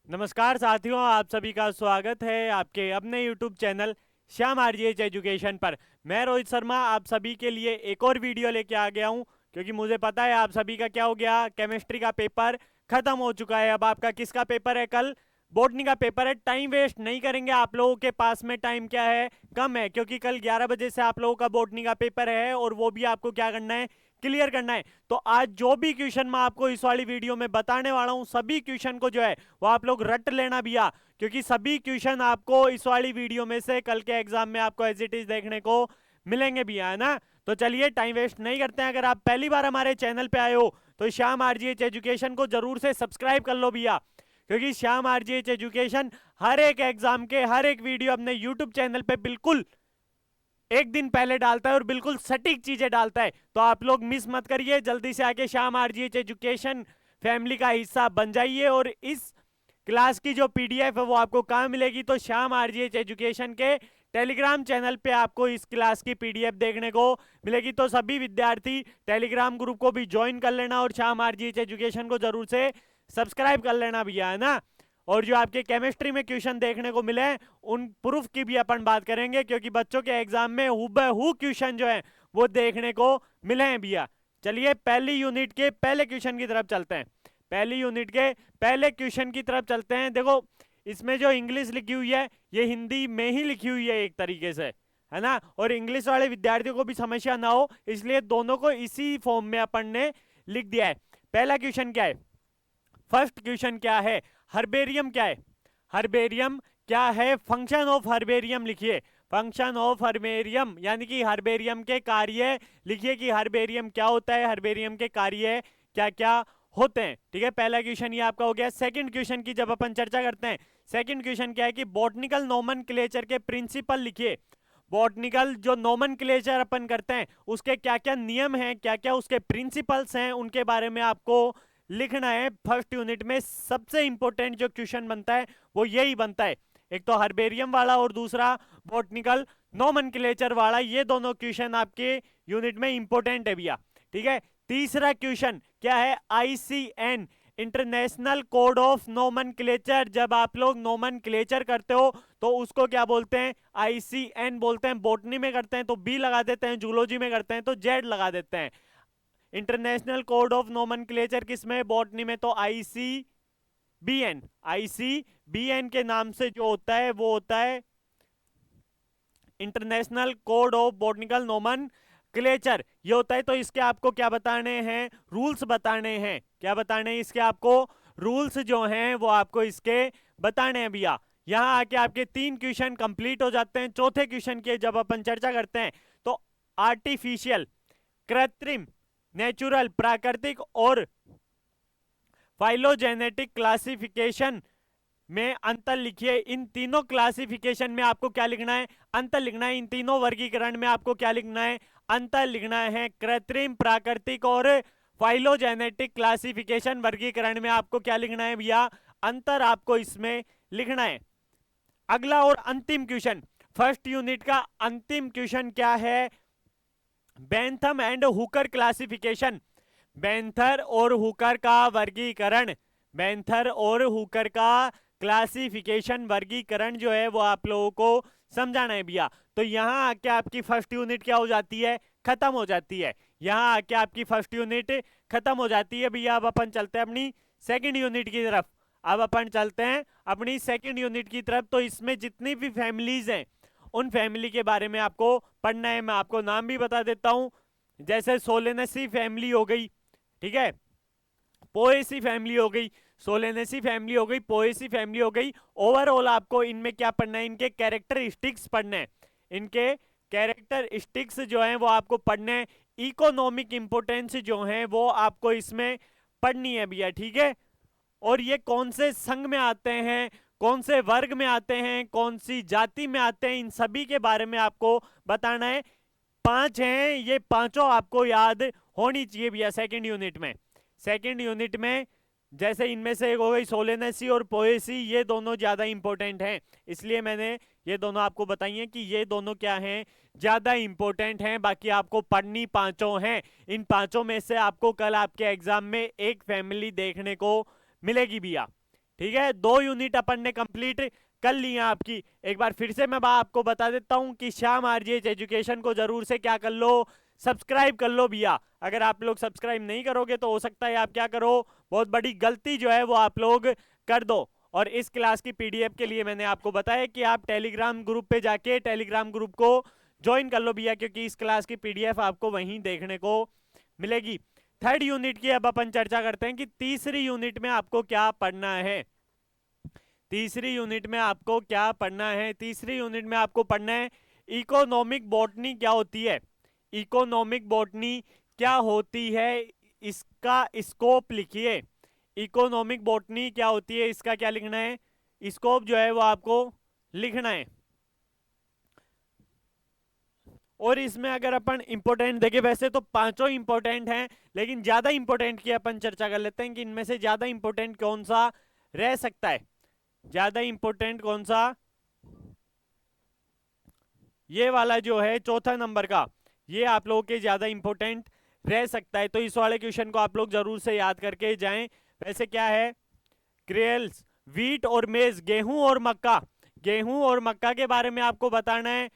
नमस्कार साथियों, आप सभी का स्वागत है आपके अपने YouTube channel Shyam RGH education पर। मैं रोहित शर्मा आप सभी के लिए एक और वीडियो लेके आ गया हूं, क्योंकि मुझे पता है आप सभी का क्या हो गया, केमिस्ट्री का पेपर खत्म हो चुका है। अब आपका किसका पेपर है? कल बॉटनी का पेपर है। टाइम वेस्ट नहीं करेंगे, आप लोगों के पास में टाइम क्या है, कम है, क्योंकि कल 11 बजे से आप लोगों का बॉटनी का पेपर है और वो भी आपको क्या करना है, क्लियर करना है। तो आज जो भी क्वेश्चन मैं आपको इस वाली वीडियो में बताने वाला हूं, सभी क्वेश्चन को जो है वो आप लोग रट लेना भैया, क्योंकि सभी क्वेश्चन आपको इस वाली वीडियो में से कल के एग्जाम में आपको एज इट इज देखने को मिलेंगे भैया, है ना। तो चलिए टाइम वेस्ट नहीं करते हैं। अगर आप पहली बार हमारे चैनल पे आए हो तो श्याम आरजीएच एजुकेशन को जरूर से सब्सक्राइब कर लो भैया, क्योंकि श्याम आरजीएच एजुकेशन हर एक एग्जाम के हर एक वीडियो अपने यूट्यूब चैनल पे बिल्कुल एक दिन पहले डालता है और बिल्कुल सटीक चीजें डालता है। तो आप लोग मिस मत करिए, जल्दी से आके श्याम आरजीएच एजुकेशन फैमिली का हिस्सा बन जाइए। और इस क्लास की जो पीडीएफ है वो आपको कहाँ मिलेगी, तो श्याम आरजीएच एजुकेशन के टेलीग्राम चैनल पे आपको इस क्लास की पीडीएफ देखने को मिलेगी। तो सभी विद्यार्थी टेलीग्राम ग्रुप को भी ज्वाइन कर लेना और श्याम आरजीएच एजुकेशन को जरूर से सब्सक्राइब कर लेना भैया, है ना। और जो आपके केमिस्ट्री में क्वेश्चन देखने को मिले उन प्रूफ की भी अपन बात करेंगे, क्योंकि बच्चों के एग्जाम में हुबहू क्वेश्चन जो है वो देखने को मिले हैं भैया। चलिए पहली यूनिट के पहले क्वेश्चन की तरफ चलते हैं। पहली यूनिट के पहले क्वेश्चन की तरफ चलते हैं। देखो इसमें जो इंग्लिश लिखी हुई है ये हिंदी में ही लिखी हुई है एक तरीके से, है ना। और इंग्लिश वाले विद्यार्थियों को भी समस्या ना हो इसलिए दोनों को इसी फॉर्म में अपन ने लिख दिया है। पहला क्वेश्चन क्या है, फर्स्ट क्वेश्चन क्या है, हर्बेरियम क्या है। हर्बेरियम क्या है, फंक्शन ऑफ हर्बेरियम लिखिए। फंक्शन ऑफ हर्बेरियम यानी कि हर्बेरियम के कार्य लिखिए कि हर्बेरियम क्या होता है, हर्बेरियम के कार्य क्या क्या होते हैं। ठीक है, पहला क्वेश्चन ये आपका हो गया। सेकंड क्वेश्चन की जब अपन चर्चा करते हैं, सेकंड क्वेश्चन क्या है कि बॉटनिकल नोमेनक्लेचर के प्रिंसिपल लिखिए। बॉटनिकल जो नोमेनक्लेचर अपन करते हैं उसके क्या क्या नियम हैं, क्या क्या उसके प्रिंसिपल्स हैं, उनके बारे में आपको लिखना है। फर्स्ट यूनिट में सबसे इंपॉर्टेंट जो क्वेश्चन बनता है वो यही बनता है, एक तो हर्बेरियम वाला और दूसरा बॉटनिकल नोमेनक्लेचर वाला। ये दोनों क्वेश्चन आपके यूनिट में इंपॉर्टेंट है भैया। ठीक है, तीसरा क्वेश्चन क्या है, ICN international code of nomenclature. जब आप लोग नोमेनक्लेचर करते हो तो उसको क्या बोलते हैं, आईसीएन बोलते हैं। बॉटनी में करते हैं तो बी लगा देते हैं, जूलॉजी में करते हैं तो जेड लगा देते हैं। इंटरनेशनल कोड ऑफ नोमेनक्लेचर किसमें, बॉटनी में, तो आईसीबीएन। आईसीबीएन के नाम से जो होता है वो होता है international code of botanical nomenclature, ये होता है। तो इसके आपको क्या बताने हैं, रूल्स बताने हैं। क्या बताने हैं इसके आपको, रूल्स जो हैं वो आपको इसके बताने हैं भैया। यहां आके आपके तीन क्वेश्चन कंप्लीट हो जाते हैं। चौथे क्वेश्चन की जब अपन चर्चा करते हैं तो आर्टिफिशियल, कृत्रिम, नेचुरल प्राकृतिक और फाइलोजेनेटिक क्लासिफिकेशन में अंतर लिखिए। इन तीनों क्लासिफिकेशन में आपको क्या लिखना है, अंतर लिखना है। इन तीनों वर्गीकरण में आपको क्या लिखना है, अंतर लिखना है। कृत्रिम, प्राकृतिक और फाइलोजेनेटिक क्लासिफिकेशन वर्गीकरण में आपको क्या लिखना है भैया, अंतर आपको इसमें लिखना है। अगला और अंतिम क्वेश्चन, फर्स्ट यूनिट का अंतिम क्वेश्चन क्या है, बेंथम एंड हुकर क्लासिफिकेशन। बेंथर और हुकर का वर्गीकरण, बेंथर और हुकर का क्लासिफिकेशन वर्गीकरण जो है वो आप लोगों को समझाना है भैया। तो यहां आके आपकी फर्स्ट यूनिट क्या हो जाती है, खत्म हो जाती है। यहां आके आपकी फर्स्ट यूनिट खत्म हो जाती है भैया। अब अपन चलते हैं अपनी सेकंड यूनिट की तरफ। अब अपन चलते हैं अपनी सेकंड यूनिट की तरफ। तो इसमें जितनी भी फैमिलीज हैं उन फैमिली के बारे में आपको पढ़ना है। मैं आपको नाम भी बता देता हूं, जैसे सोलेनेसी फैमिली हो गई, ठीक है, पोएसी फैमिली हो गई, सोलेनेसी फैमिली हो गई, पोएसी फैमिली हो गई। ओवरऑल आपको इनमें क्या पढ़ना है, इनके कैरेक्टरिस्टिक्स पढ़ने हैं। इनके कैरेक्टरिस्टिक्स जो हैं वो आपको पढ़ने हैं। इकोनॉमिक इंपोर्टेंस जो है वो आपको इसमें पढ़नी है भैया, ठीक है। और ये कौन से संघ में आते हैं, कौन से वर्ग में आते हैं, कौन सी जाति में आते हैं, इन सभी के बारे में आपको बताना है। पांच हैं, ये पांचों आपको याद होनी चाहिए भैया सेकंड यूनिट में। सेकंड यूनिट में जैसे इनमें से एक हो गई सोलेनेसी और पोएसी, ये दोनों ज्यादा इंपॉर्टेंट हैं, इसलिए मैंने ये दोनों आपको बताई हैं कि ये दोनों क्या हैं, ज्यादा इंपॉर्टेंट हैं। बाकी आपको पढ़नी पांचों हैं। इन पांचों में से आपको कल आपके एग्जाम में एक फैमिली देखने को मिलेगी भैया, ठीक है, 2 यूनिट अपन ने कंप्लीट कर ली है आपकी। एक बार फिर से मैं आपको बता देता हूं कि श्याम आरजीएच एजुकेशन को जरूर से क्या कर लो, सब्सक्राइब कर लो भैया। अगर आप लोग सब्सक्राइब नहीं करोगे तो हो सकता है आप क्या करो, बहुत बड़ी गलती जो है वो आप लोग कर दो। और इस क्लास की पीडीएफ के लिए मैंने आपको बताया कि आप टेलीग्राम ग्रुप पे जाके टेलीग्राम ग्रुप को ज्वाइन कर लो भैया, क्योंकि इस क्लास की पीडीएफ आपको वहीं देखने को मिलेगी। थर्ड यूनिट की अब अपन चर्चा करते हैं कि तीसरी यूनिट में आपको क्या पढ़ना है। तीसरी यूनिट में आपको क्या पढ़ना है? तीसरी यूनिट में आपको पढ़ना है इकोनॉमिक बॉटनी क्या होती है। इकोनॉमिक बॉटनी क्या होती है, इसका स्कोप लिखिए। इकोनॉमिक बॉटनी क्या होती है, इसका क्या लिखना है, स्कोप जो है वो आपको लिखना है। और इसमें अगर अपन इंपॉर्टेंट देखें, वैसे तो पांचों इंपॉर्टेंट हैं, लेकिन ज्यादा इंपॉर्टेंट की अपन चर्चा कर लेते हैं कि इनमें से ज्यादा इंपॉर्टेंट कौन सा रह सकता है। ज्यादा इंपॉर्टेंट कौन सा, ये वाला जो है चौथा नंबर का, ये आप लोगों के ज्यादा इंपॉर्टेंट रह सकता है। तो इस वाले क्वेश्चन को आप लोग जरूर से याद करके जाएं। वैसे क्या है, क्रेल्स, व्हीट और मेज, गेहूं और मक्का, गेहूं और मक्का के बारे में आपको बताना है।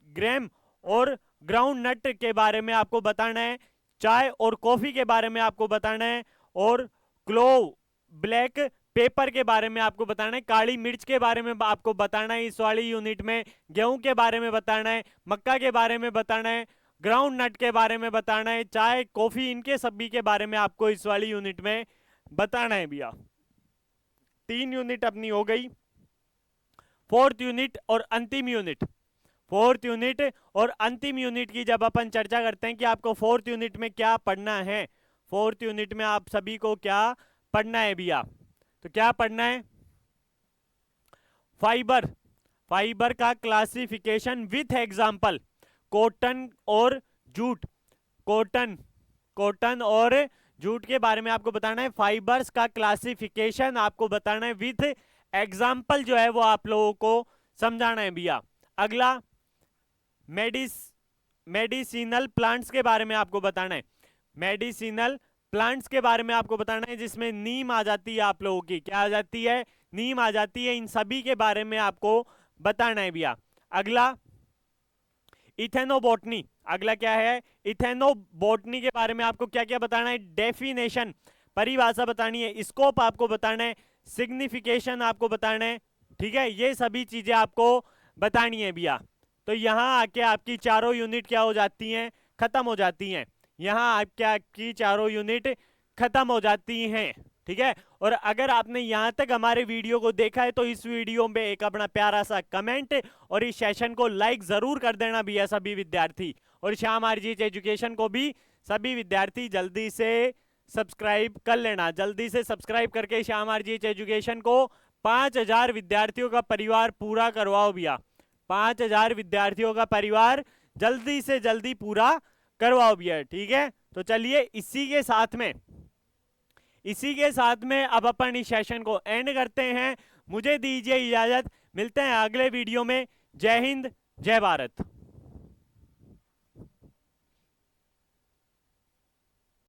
ग्रेम और ग्राउंड नट के बारे में आपको बताना है। चाय और कॉफी के बारे में आपको बताना है। और क्लोव, ब्लैक पेपर के बारे में आपको बताना है। काली मिर्च के बारे में आपको बताना है इस वाली यूनिट में। गेहूं के बारे में बताना है, मक्का के बारे में बताना है, ग्राउंड नट के बारे में बताना है, चाय कॉफी इनके सभी के बारे में आपको इस वाली यूनिट में बताना है भैया। 3 यूनिट अपनी हो गई। फोर्थ यूनिट और अंतिम यूनिट, फोर्थ यूनिट और अंतिम यूनिट की जब अपन चर्चा करते हैं कि आपको फोर्थ यूनिट में क्या पढ़ना है, फोर्थ यूनिट में आप सभी को क्या पढ़ना है भैया, तो क्या पढ़ना है, फाइबर, फाइबर का क्लासिफिकेशन विथ एग्जांपल, कॉटन और जूट, कॉटन, कॉटन और जूट के बारे में आपको बताना है। फाइबर्स का क्लासिफिकेशन आपको बताना है विथ एग्जांपल, जो है वो आप लोगों को समझाना है भैया। अगला मेडिसिनल प्लांट्स के बारे में आपको बताना है। मेडिसिनल प्लांट्स के बारे में आपको बताना है, जिसमें नीम आ जाती है आप लोगों की, क्या आ जाती है, नीम आ जाती है। इन सभी के बारे में आपको बताना है भैया। अगला इथेनोबॉटनी, अगला क्या है, इथेनोबॉटनी के बारे में आपको क्या क्या बताना है, डेफिनेशन, परिभाषा बतानी है, स्कोप आपको बताना है, सिग्निफिकेशन आपको बताना है। ठीक है, ये सभी चीजें आपको बतानी है भैया। तो यहां आके आपकी चारों यूनिट क्या हो जाती हैं, खत्म हो जाती हैं। यहां आपकी चारों यूनिट खत्म हो जाती हैं। ठीक है, और अगर आपने यहां तक हमारे वीडियो को देखा है तो इस वीडियो में एक अपना प्यारा सा कमेंट और इस सेशन को लाइक जरूर कर देना भैया सभी विद्यार्थी। और श्याम आरजीएच एजुकेशन को भी सभी विद्यार्थी जल्दी से सब्सक्राइब कर लेना। जल्दी से सब्सक्राइब करके श्याम आरजीएच एजुकेशन को 5000 विद्यार्थियों का परिवार पूरा करवाओ भैया। 5000 विद्यार्थियों का परिवार जल्दी से जल्दी पूरा करवाओ भैया। ठीक है, तो चलिए इसी के साथ में अब अपन इस सेशन को एंड करते हैं। मुझे दीजिए इजाजत, मिलते हैं अगले वीडियो में। जय हिंद, जय भारत।